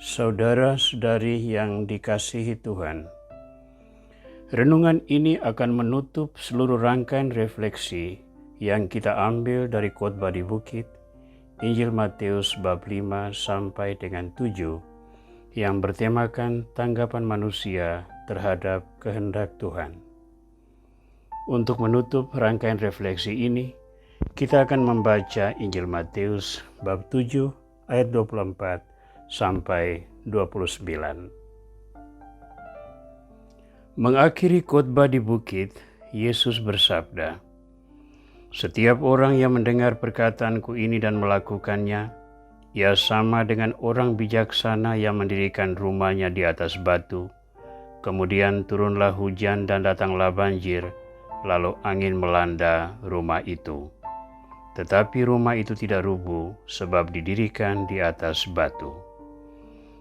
Saudara-saudari yang dikasihi Tuhan, renungan ini akan menutup seluruh rangkaian refleksi yang kita ambil dari khotbah di bukit, Injil Matius bab 5 sampai dengan 7, yang bertemakan tanggapan manusia terhadap kehendak Tuhan. Untuk menutup rangkaian refleksi ini, kita akan membaca Injil Matius bab 7 ayat 24 sampai 29. Mengakhiri khotbah di bukit, Yesus bersabda, "Setiap orang yang mendengar perkataanku ini dan melakukannya, ia sama dengan orang bijaksana yang mendirikan rumahnya di atas batu. Kemudian turunlah hujan dan datanglah banjir, lalu angin melanda rumah itu. Tetapi rumah itu tidak rubuh sebab didirikan di atas batu.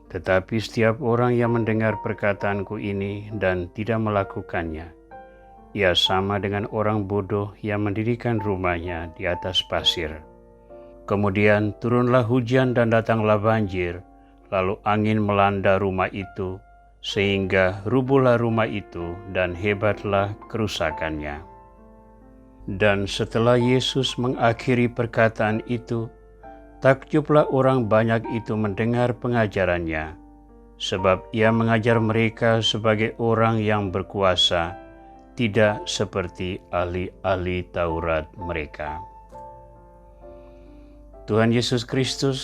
Tetapi setiap orang yang mendengar perkataanku ini dan tidak melakukannya, ia sama dengan orang bodoh yang mendirikan rumahnya di atas pasir. Kemudian turunlah hujan dan datanglah banjir, lalu angin melanda rumah itu, sehingga rubuhlah rumah itu dan hebatlah kerusakannya." Dan setelah Yesus mengakhiri perkataan itu, takjublah orang banyak itu mendengar pengajarannya, sebab ia mengajar mereka sebagai orang yang berkuasa, tidak seperti ahli-ahli Taurat mereka. Tuhan Yesus Kristus,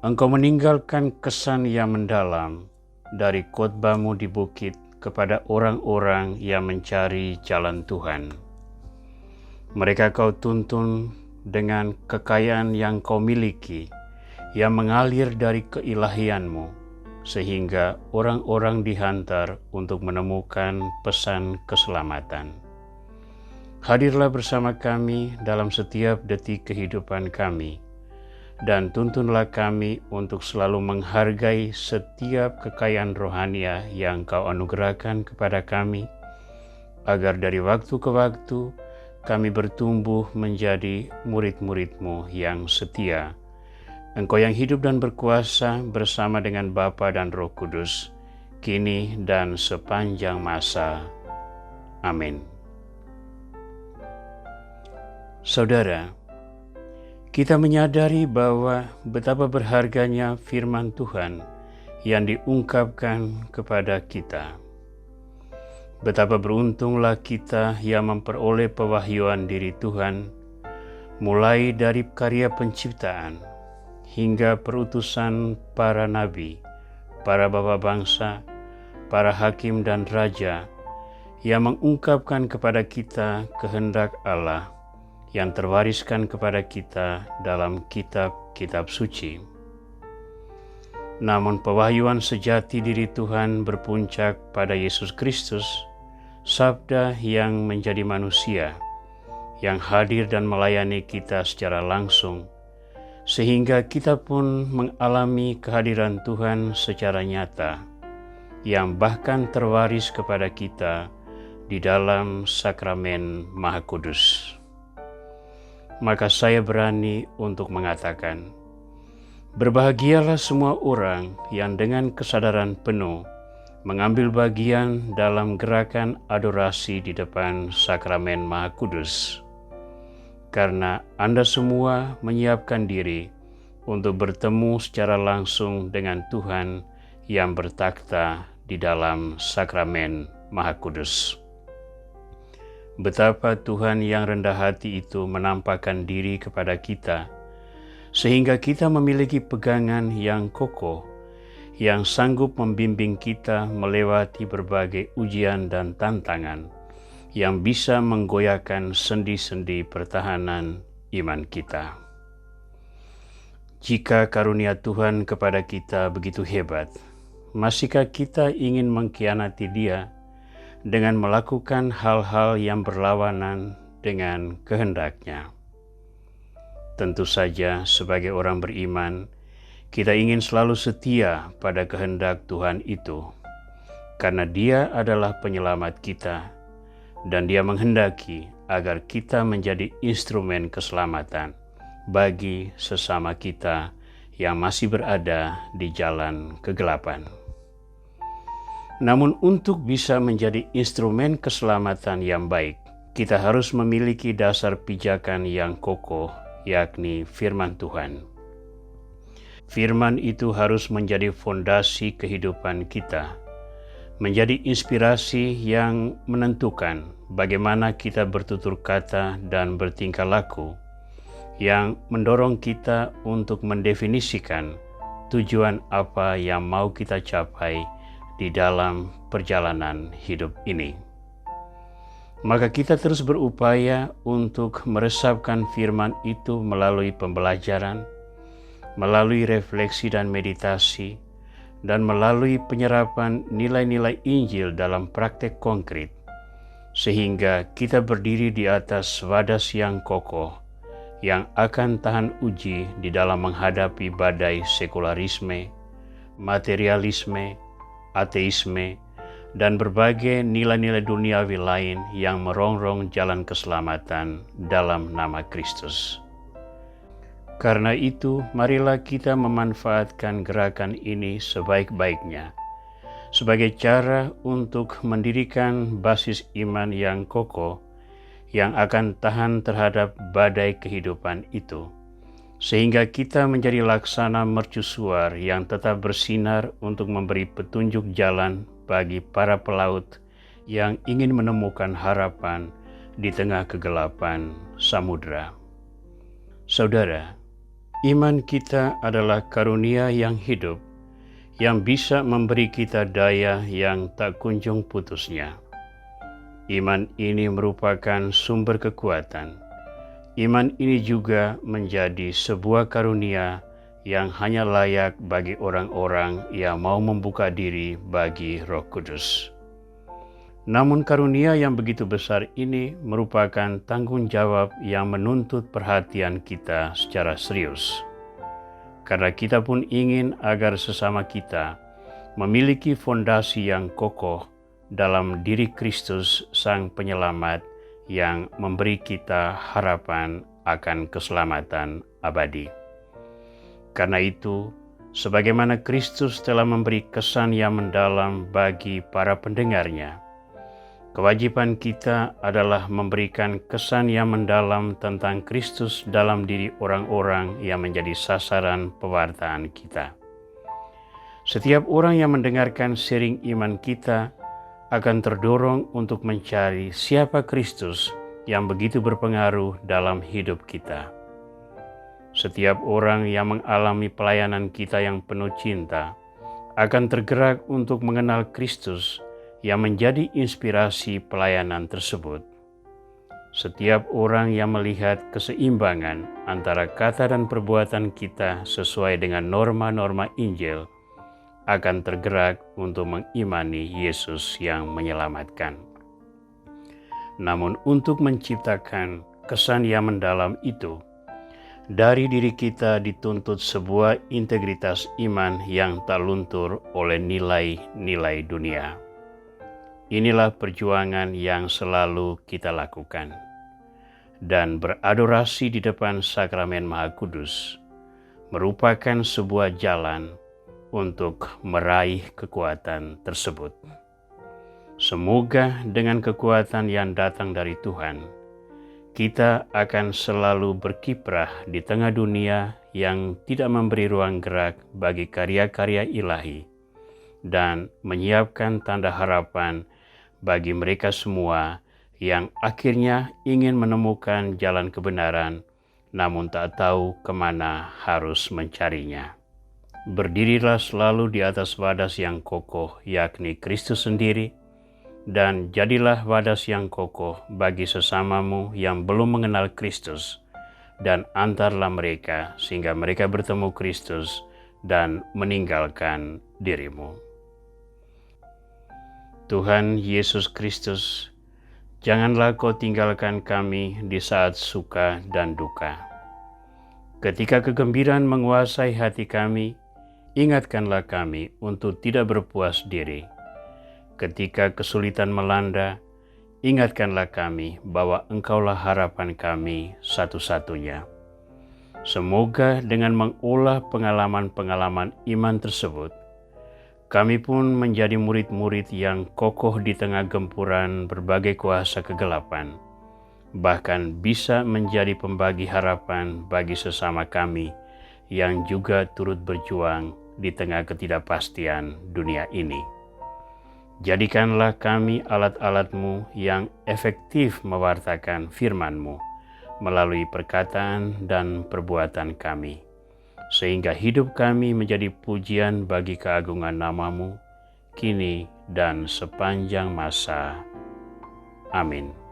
Engkau meninggalkan kesan yang mendalam dari khotbahmu di bukit kepada orang-orang yang mencari jalan Tuhan. Mereka Kau tuntun dengan kekayaan yang Kau miliki, yang mengalir dari keilahianmu, sehingga orang-orang dihantar untuk menemukan pesan keselamatan. Hadirlah bersama kami dalam setiap detik kehidupan kami, dan tuntunlah kami untuk selalu menghargai setiap kekayaan rohania yang Kau anugerahkan kepada kami, agar dari waktu ke waktu kami bertumbuh menjadi murid-murid-Mu yang setia. Engkau yang hidup dan berkuasa bersama dengan Bapa dan Roh Kudus, kini dan sepanjang masa. Amin. Saudara, kita menyadari bahwa betapa berharganya firman Tuhan yang diungkapkan kepada kita. Betapa beruntunglah kita yang memperoleh pewahyuan diri Tuhan, mulai dari karya penciptaan hingga perutusan para nabi, para bapa bangsa, para hakim dan raja, yang mengungkapkan kepada kita kehendak Allah yang terwariskan kepada kita dalam kitab-kitab suci. Namun pewahyuan sejati diri Tuhan berpuncak pada Yesus Kristus, Sabda yang menjadi manusia, yang hadir dan melayani kita secara langsung, sehingga kita pun mengalami kehadiran Tuhan secara nyata, yang bahkan terwaris kepada kita di dalam sakramen Maha Kudus. Maka saya berani untuk mengatakan, berbahagialah semua orang yang dengan kesadaran penuh mengambil bagian dalam gerakan adorasi di depan sakramen Maha Kudus, karena Anda semua menyiapkan diri untuk bertemu secara langsung dengan Tuhan yang bertakhta di dalam sakramen Maha Kudus. Betapa Tuhan yang rendah hati itu menampakkan diri kepada kita, sehingga kita memiliki pegangan yang kokoh, yang sanggup membimbing kita melewati berbagai ujian dan tantangan, yang bisa menggoyahkan sendi-sendi pertahanan iman kita. Jika karunia Tuhan kepada kita begitu hebat, masihkah kita ingin mengkhianati Dia dengan melakukan hal-hal yang berlawanan dengan kehendak-Nya? Tentu saja sebagai orang beriman, kita ingin selalu setia pada kehendak Tuhan itu, karena Dia adalah penyelamat kita, dan Dia menghendaki agar kita menjadi instrumen keselamatan bagi sesama kita yang masih berada di jalan kegelapan. Namun untuk bisa menjadi instrumen keselamatan yang baik, kita harus memiliki dasar pijakan yang kokoh, yakni firman Tuhan. Firman itu harus menjadi fondasi kehidupan kita, menjadi inspirasi yang menentukan bagaimana kita bertutur kata dan bertingkah laku, yang mendorong kita untuk mendefinisikan tujuan apa yang mau kita capai di dalam perjalanan hidup ini. Maka kita terus berupaya untuk meresapkan firman itu melalui pembelajaran, melalui refleksi dan meditasi, dan melalui penyerapan nilai-nilai Injil dalam praktek konkret, sehingga kita berdiri di atas wadas yang kokoh, yang akan tahan uji di dalam menghadapi badai sekularisme, materialisme, ateisme, dan berbagai nilai-nilai duniawi lain yang merongrong jalan keselamatan dalam nama Kristus. Karena itu, marilah kita memanfaatkan gerakan ini sebaik-baiknya sebagai cara untuk mendirikan basis iman yang kokoh yang akan tahan terhadap badai kehidupan itu, sehingga kita menjadi laksana mercusuar yang tetap bersinar untuk memberi petunjuk jalan bagi para pelaut yang ingin menemukan harapan di tengah kegelapan samudera. Saudara, iman kita adalah karunia yang hidup, yang bisa memberi kita daya yang tak kunjung putusnya. Iman ini merupakan sumber kekuatan. Iman ini juga menjadi sebuah karunia yang hanya layak bagi orang-orang yang mau membuka diri bagi Roh Kudus. Namun karunia yang begitu besar ini merupakan tanggung jawab yang menuntut perhatian kita secara serius. Karena kita pun ingin agar sesama kita memiliki fondasi yang kokoh dalam diri Kristus Sang Penyelamat yang memberi kita harapan akan keselamatan abadi. Karena itu, sebagaimana Kristus telah memberi kesan yang mendalam bagi para pendengarnya, kewajiban kita adalah memberikan kesan yang mendalam tentang Kristus dalam diri orang-orang yang menjadi sasaran pewartaan kita. Setiap orang yang mendengarkan sharing iman kita akan terdorong untuk mencari siapa Kristus yang begitu berpengaruh dalam hidup kita. Setiap orang yang mengalami pelayanan kita yang penuh cinta akan tergerak untuk mengenal Kristus yang menjadi inspirasi pelayanan tersebut. Setiap orang yang melihat keseimbangan antara kata dan perbuatan kita sesuai dengan norma-norma Injil akan tergerak untuk mengimani Yesus yang menyelamatkan. Namun untuk menciptakan kesan yang mendalam itu, dari diri kita dituntut sebuah integritas iman yang tak luntur oleh nilai-nilai dunia. Inilah perjuangan yang selalu kita lakukan. Dan beradorasi di depan Sakramen Maha Kudus merupakan sebuah jalan untuk meraih kekuatan tersebut. Semoga dengan kekuatan yang datang dari Tuhan, kita akan selalu berkiprah di tengah dunia yang tidak memberi ruang gerak bagi karya-karya ilahi dan menyiapkan tanda harapan bagi mereka semua yang akhirnya ingin menemukan jalan kebenaran namun tak tahu kemana harus mencarinya. Berdirilah selalu di atas wadas yang kokoh, yakni Kristus sendiri, dan jadilah wadas yang kokoh bagi sesamamu yang belum mengenal Kristus, dan antarlah mereka sehingga mereka bertemu Kristus dan meninggalkan dirimu. Tuhan Yesus Kristus, janganlah Kau tinggalkan kami di saat suka dan duka. Ketika kegembiraan menguasai hati kami, ingatkanlah kami untuk tidak berpuas diri. Ketika kesulitan melanda, ingatkanlah kami bahwa Engkaulah harapan kami satu-satunya. Semoga dengan mengolah pengalaman-pengalaman iman tersebut, kami pun menjadi murid-murid yang kokoh di tengah gempuran berbagai kuasa kegelapan, bahkan bisa menjadi pembagi harapan bagi sesama kami yang juga turut berjuang di tengah ketidakpastian dunia ini. Jadikanlah kami alat-alat-Mu yang efektif mewartakan firman-Mu melalui perkataan dan perbuatan kami, sehingga hidup kami menjadi pujian bagi keagungan nama-Mu, kini dan sepanjang masa. Amin.